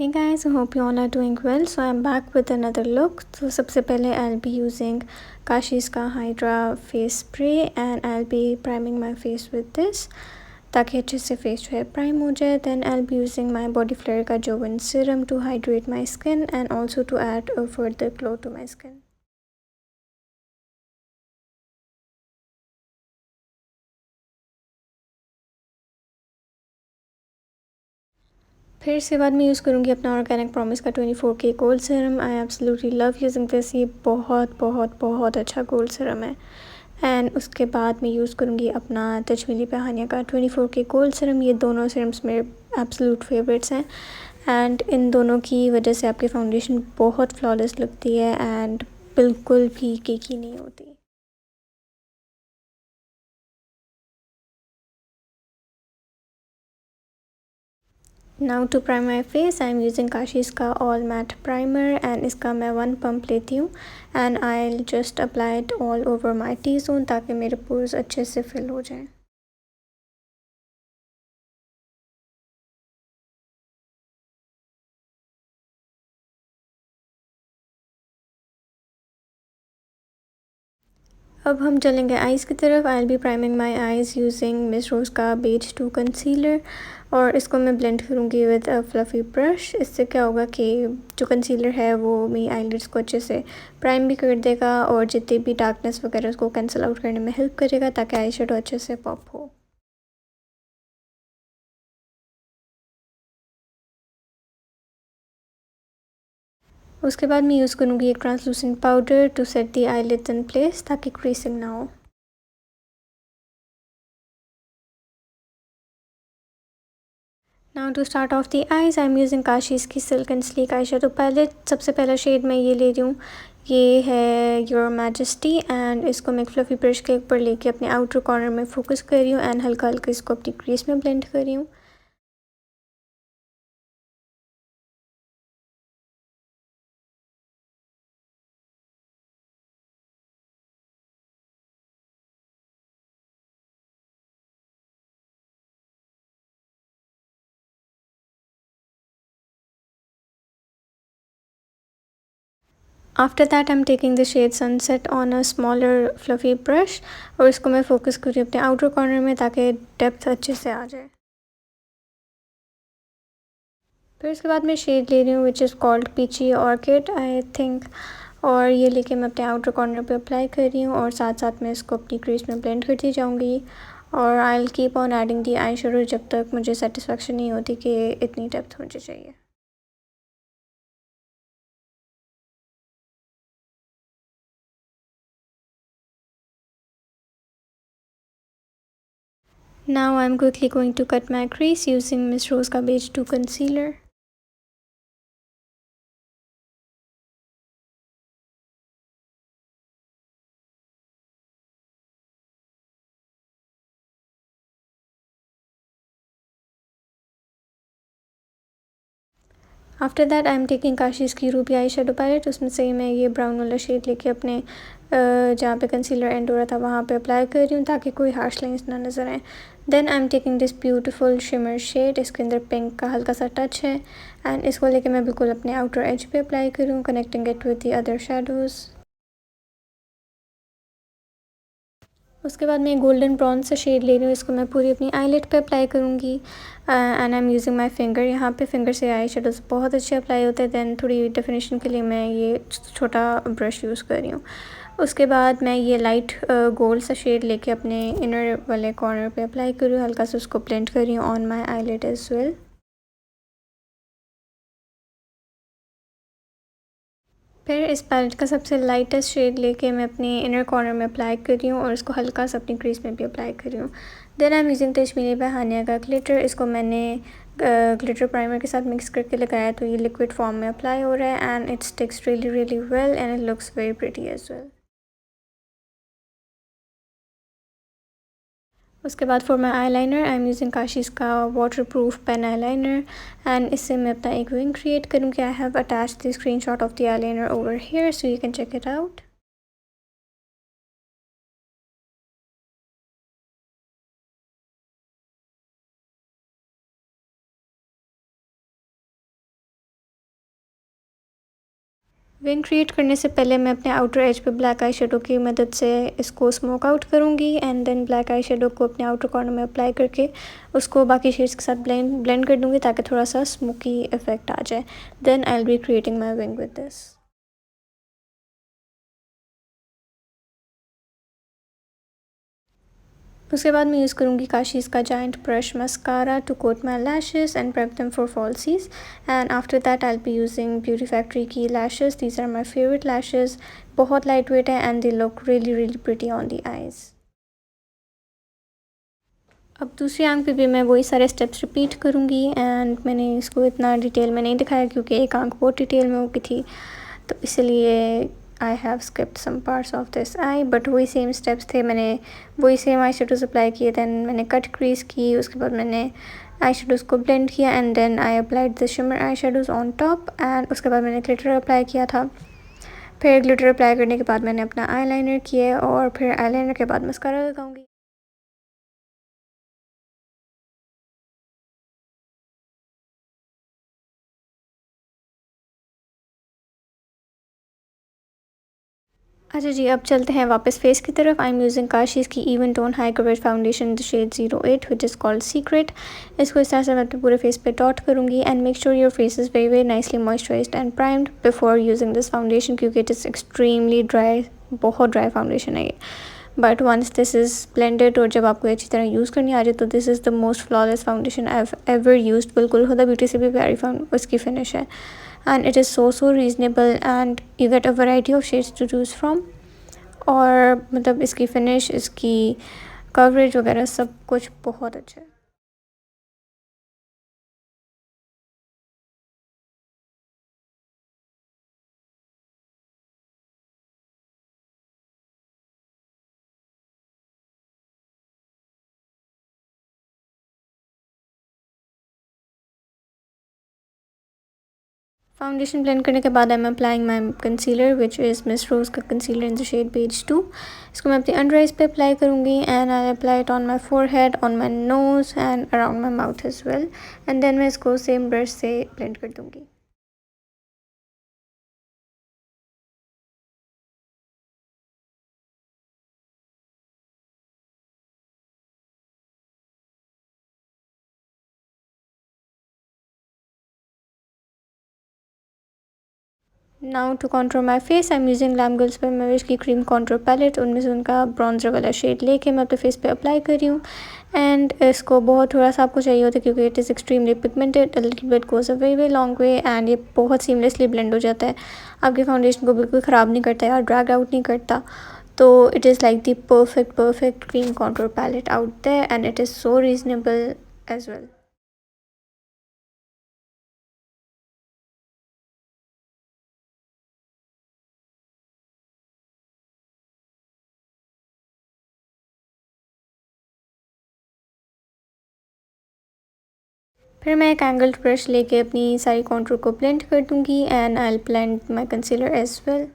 Hey guys, I hope you all are doing well. So I'm back with another look. So सबसे पहले I'll be using Kashi's का Hydra face spray and I'll be priming my face with this ताकि अच्छे से face जो है prime हो जाए. Then I'll be using my Body Flare का Jovan serum to hydrate my skin and also to add a further glow to my skin. फिर इसके बाद मैं यूज़ करूँगी अपना ऑर्गेनिक प्रॉमिस का 24K gold serum. I absolutely love using this. ये बहुत बहुत बहुत अच्छा गोल्ड सीरम है. एंड उसके बाद मैं यूज़ करूँगी अपना तजमीली पहानिया का 24K गोल्ड सीरम. ये दोनों सीरम्स मेरे एब्सोल्यूट फेवरेट्स हैं एंड इन दोनों की वजह से आपकी फाउंडेशन बहुत फ्लॉलेस लगती है एंड बिल्कुल भी केकी नहीं होती. Now to prime my face I am using Kashi's का ऑल मैट प्राइमर एंड इसका मैं 1 पंप लेती हूँ and I just apply it all over my T zone ताकि मेरे पोर्स अच्छे से फिल हो जाएं. अब हम चलेंगे आइज़ की तरफ. I will be priming my eyes using Miss Rose का बेज 2 कंसीलर और इसको मैं ब्लेंड करूँगी विद अ फ्लफ़ी ब्रश. इससे क्या होगा कि जो कंसीलर है वो मेरी आईलिड्स को अच्छे से प्राइम भी कर देगा और जितनी भी डार्कनेस वगैरह उसको कैंसिल आउट करने में हेल्प करेगा ताकि आई शेडो अच्छे से पॉप हो. उसके बाद मैं यूज़ करूँगी एक translucent powder to set the eyelids in place ताकि क्रीसिंग ना हो. Now to start off the eyes I am using Kashi's की silk and sleek eye shadow palette. सबसे पहला शेड मैं ये ले रही हूँ. ये है योर मैजेस्टी एंड इसको मैं एक फ्लफ़ी ब्रश के ऊपर लेके अपने आउटर कॉर्नर में फोकस कर रही हूँ एंड हल्का हल्का इसको अपनी क्रीज में ब्लेंड कर रही हूँ. After that I am taking the shade sunset on a smaller fluffy brush और इसको मैं फोकस कर रही हूँ अपने आउटर कॉर्नर में ताकि डेप्थ अच्छे से आ जाए. फिर इसके बाद मैं शेड ले रही हूँ which is called peachy orchid I think और ये लेके मैं अपने आउटर कॉर्नर पे अप्लाई कर रही हूँ और साथ साथ मैं इसको अपनी क्रीज में ब्लेंड करती जाऊँगी और I will keep on adding the eye shadow जब तक मुझे सेटिस्फेक्शन नहीं होती कि इतनी डेप्थ मुझे चाहिए. Now I am quickly going to cut my crease using Miss Rose का beige 2 concealer. After that I am taking Kashee's की रूबी आई शेडो पैलेट. उसमें से मैं ये ब्राउन वाला शेड लेके अपने जहाँ पे कंसीलर एंड हो रहा था वहाँ पे अप्लाई कर रही हूँ ताकि कोई हार्श लाइंस ना नज़र आए. Then I am taking this beautiful shimmer shade. इसके अंदर पिंक का हल्का सा टच है एंड इसको लेके मैं बिल्कुल अपने आउटर एज पे अप्लाई करूँ connecting it with the other shadows. उसके बाद मैं गोल्डन ब्राउन सा शेड ले रही हूँ. इसको मैं पूरी अपनी आईलिड पे अप्लाई करूँगी and I am using my finger. यहाँ पे फिंगर से आई शेडोज़ बहुत अच्छे अप्लाई होते हैं. दैन थोड़ी डेफिनेशन के लिए मैं ये छोटा ब्रश यूज़ कर रही हूँ. उसके बाद मैं ये लाइट गोल्ड सा शेड लेके अपने इनर वाले कॉर्नर पे अप्लाई कर रही हूँ. हल्का सा उसको ब्लेंड कर रही हूँ on my eyelid as well. फिर इस पैलेट का सबसे लाइटेस्ट शेड लेके मैं अपनी इनर कॉर्नर में अप्लाई कर रही हूँ और इसको हल्का सा अपनी क्रीज में भी अप्लाई कर रही हूँ. देन आई एम यूजिंग तजमीली बहानिया का ग्लिटर. इसको मैंने ग्लिटर प्राइमर के साथ मिक्स करके लगाया तो ये लिक्विड फॉर्म में अप्लाई हो रहा है and it sticks really really well and it looks very pretty as well. उसके बाद for my eye liner I am using Kashi's का waterproof pen eye liner and इससे मैं अपना एक विंग क्रिएट करूँगी. I have attach the screen shot of the eye liner over here so you can check it out. Wing create करने से पहले मैं अपने आउटर एज पे ब्लैक आई शेडो की मदद से इसको स्मोक आउट करूँगी and then black eye shadow को अपने आउटर कॉर्नर में अप्लाई करके उसको बाकी शेड्स के साथ ब्लेंड कर दूँगी ताकि थोड़ा सा स्मोकी इफेक्ट आ जाए। Then I will be creating my wing with this. उसके बाद मैं यूज़ करूँगी काशीज़ का giant brush mascara to coat my lashes and prep them for falsies and after that I will be using beauty factory की lashes. These are my favourite lashes, बहुत light weight है and they look really really pretty on the eyes. अब दूसरी आंख पे भी मैं वही सारे स्टेप्स रिपीट करूँगी एंड मैंने इसको इतना डिटेल में नहीं दिखाया क्योंकि एक आंख बहुत डिटेल में हो गई थी, तो इसलिए I have skipped some parts of this eye, but वही सेम स्टेप्स थे। मैंने वही सेम आई शेडोज़ अप्लाई किए, दैन मैंने कट क्रीज की, उसके बाद मैंने आई शेडोज़ को ब्लेंड किया and then I applied the shimmer eye shadows on top and उसके बाद मैंने ग्लिटर अप्लाई किया था। फिर ग्लिटर अप्लाई करने के बाद मैंने अपना आई लाइनर किया और फिर आई लाइनर के बाद मस्कारा लगाऊंगी। अच्छा जी, अब चलते हैं वापस फेस की तरफ। आई एम यूजिंग काशीज़ की even tone high coverage foundation the shade 08 which is called secret. इसको इस तरह से मैं अपने पूरे फेस पे डॉट करूँगी and make sure your face is very very nicely moisturised and primed before using this foundation क्योंकि इट इज़ एक्सट्रीमली ड्राई, बहुत ड्राई फाउंडेशन है ये। But once this is blended और जब आपको अच्छी तरह यूज़ करनी आ जाए तो this is the most flawless foundation I have ever used. बिल्कुल हुदा ब्यूटी से भी प्यारी उसकी फिनिश है and it is so reasonable and you get a variety of shades to choose from. और मतलब इसकी फिनिश, इसकी कवरेज वगैरह सब कुछ बहुत अच्छा है। फाउंडेशन ब्लेंड करने के बाद I am applying my concealer which is Miss Rose का concealer in the shade beige 2। इसको मैं अपनी अंडर आइज पे अप्लाई करूँगी and I apply it on my forehead, on my nose and around my mouth as well and then मैं इसको same brush से blend कर दूँगी। Now to contour my face I am using लैमगर्ल्स पे मैविश की क्रीम कॉन्ट्रोल पैलेट। उनमें से उनका ब्रॉन्जर वाला शेड लेके मैं अपने फेस पे अप्लाई कर रही हूँ एंड इसको बहुत थोड़ा सा आपको चाहिए होता है क्योंकि it is extremely pigmented, a little bit goes a very very long way and ये बहुत सीमलेसली ब्लेंड हो जाता है, आपके फाउंडेशन को बिल्कुल ख़राब नहीं करता या ड्रैग आउट नहीं करता। तो it is like the perfect cream control palette out there and it is so reasonable as well. फिर मैं एक एंगल्ड ब्रश लेके अपनी सारी कॉन्टूर को ब्लेंड कर दूंगी and I will blend my concealer as well.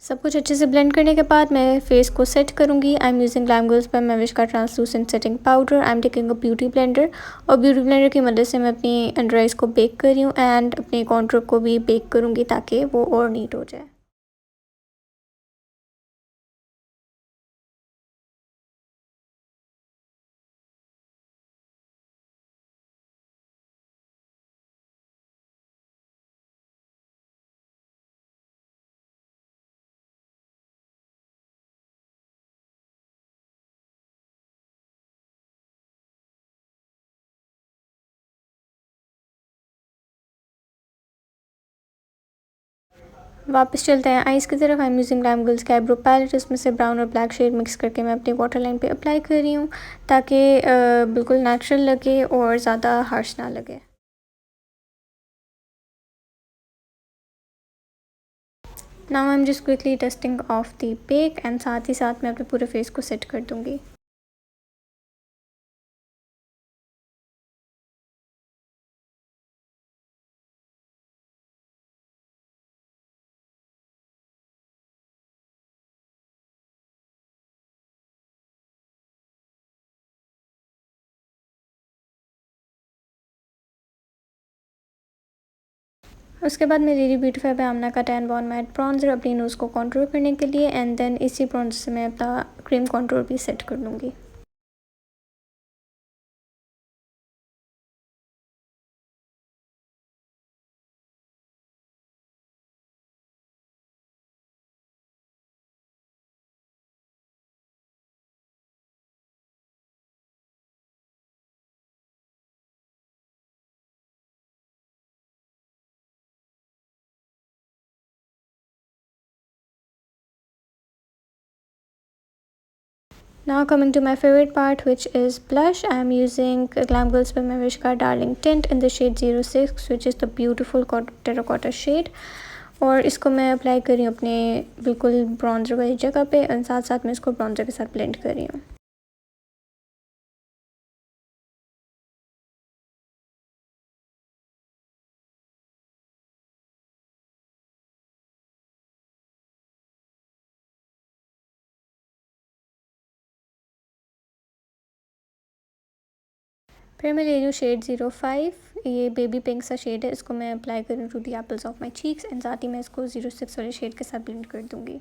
सब कुछ अच्छे से ब्लेंड करने के बाद मैं फेस को सेट करूँगी। आई एम यूजिंग ग्लैमगर्ल्स बाय मैविश का translucent setting powder. I am taking a beauty blender और ब्यूटी ब्लेंडर की मदद से मैं अपनी अंडर आइज को बेक कर रही हूँ एंड अपने कॉन्टूर को भी बेक करूँगी ताकि वो और नीट हो जाए। वापस चलते हैं आइज़ की तरफ। आई एम यूजिंग ग्लैम गर्ल्स का आईब्रो पैलेट, उसमें से ब्राउन और ब्लैक शेड मिक्स करके मैं अपनी वाटर लाइन पे अप्लाई कर रही हूँ ताकि बिल्कुल नेचुरल लगे और ज़्यादा हार्श ना लगे। Now I am just quickly dusting off the bake and साथ ही साथ मैं अपने पूरे फेस को सेट कर दूँगी। उसके बाद मैं रेडी ब्यूटीफाई पे आमना का टैन बॉर्न मैट ब्रॉन्जर अपनी नोज़ को कंट्रोल करने के लिए एंड देन इसी ब्रॉन्जर से मैं अपना क्रीम कंट्रोल भी सेट कर लूँगी। Now coming to my favorite part, which is blush. I am using Glam Girls by Mavishka Darling Tint in the shade 06, which is the beautiful terracotta shade. और इसको मैं apply कर रही हूँ अपने बिल्कुल ब्रॉन्जर वाली जगह पे और साथ साथ मैं इसको ब्रॉन्जर के साथ ब्लेंड कर रही हूँ। फिर मैं ले रही हूँ शेड 05, ये बेबी पिंक सा शेड है, इसको मैं अप्लाई कर रही हूँ to the apples of my cheeks and साथ ही मैं इसको 06 वाले शेड के साथ ब्लेंड कर दूँगी।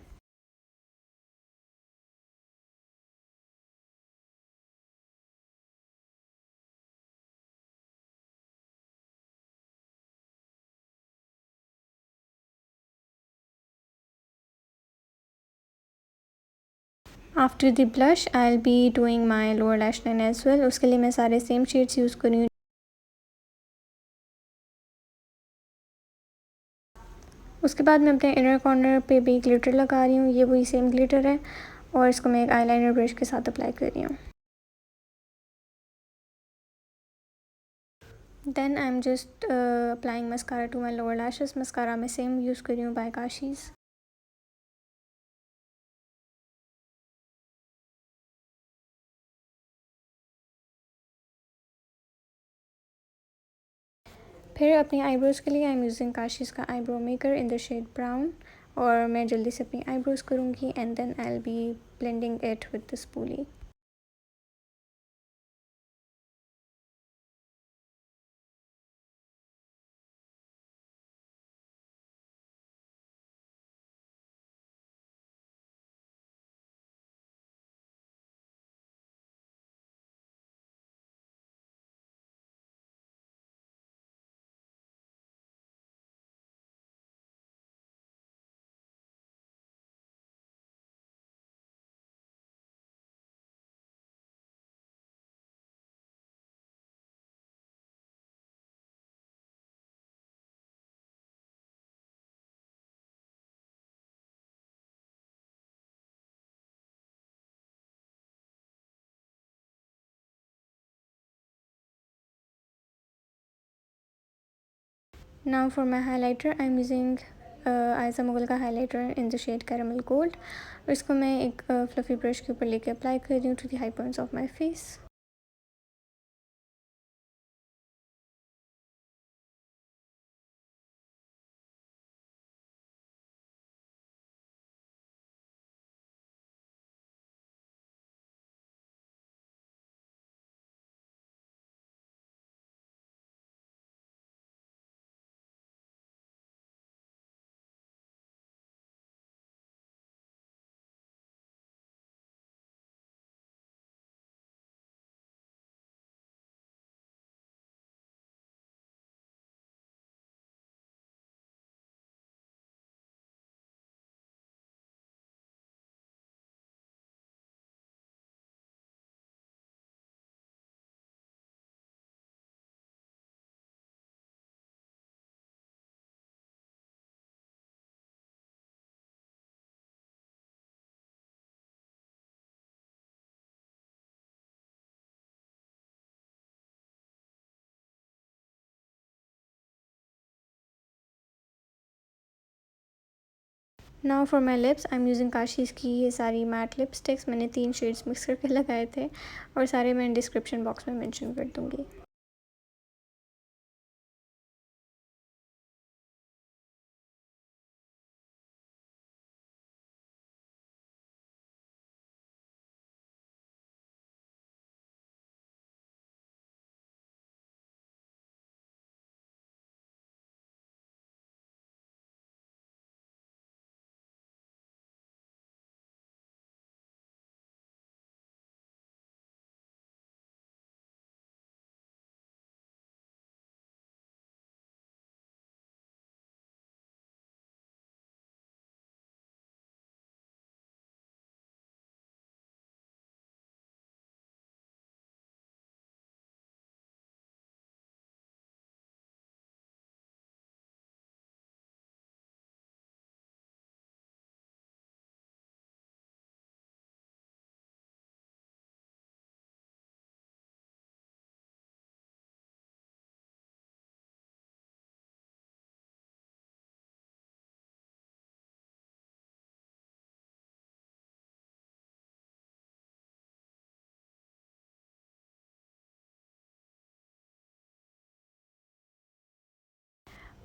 After the blush I will be doing my lower lash line as well. उसके लिए मैं सारे सेम शेड्स यूज़ कर रही हूँ। उसके बाद मैं अपने इनर कॉर्नर पे भी ग्लिटर लगा रही हूँ, ये वही सेम ग्लिटर है और इसको मैं एक आईलाइनर ब्रश के साथ अप्लाई कर रही हूँ। Then I am just applying mascara to my lower lashes. Mascara मैं सेम यूज़ कर रही हूँ बाय काशीज़। फिर अपनी आईब्रोज़ के लिए आई एम यूजिंग काशीज़ का eyebrow maker in the shade brown और मैं जल्दी से अपनी आईब्रोज़ करूँगी and then I will be blending it with the spoolie. Now for my highlighter I am using Ayesha Mughal का highlighter in the shade caramel gold और इसको मैं एक फ्लफ़ी ब्रश के ऊपर लेके अप्लाई कर रही हूँ to the high points of my face. Now for my lips I am using Kashi's की ये सारी मैट लिपस्टिक्स। मैंने 3 शेड्स मिक्स करके लगाए थे और सारे मैं डिस्क्रिप्शन बॉक्स में मेंशन कर दूँगी।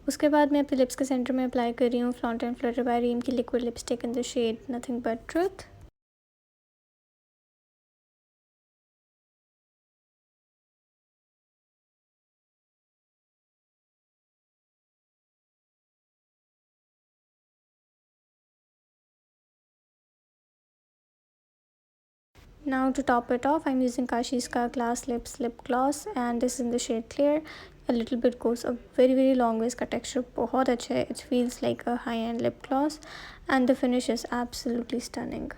उसके बाद मैं अपने लिप्स के सेंटर में अप्लाई कर रही हूँ flaunt and flutter by Reem की liquid lipstick in the shade nothing but truth. Now to top it off, I'm using Kashi's Ka Glass Lips Lip Gloss and this is in the shade Clear. A little bit goes a very long way. इसका texture बहुत अच्छा है. It feels like a high-end lip gloss and the finish is absolutely stunning.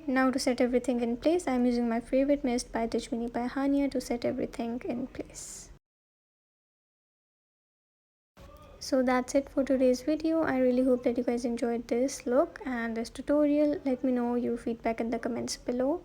Now to set everything in place, I'm using my favorite mist by Touch Mini by Hania to set everything in place. So that's it for today's video. I really hope that you guys enjoyed this look and this tutorial. Let me know your feedback in the comments below.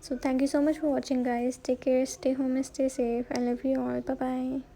So thank you so much for watching guys. Take care, stay home and stay safe. I love you all. Bye bye.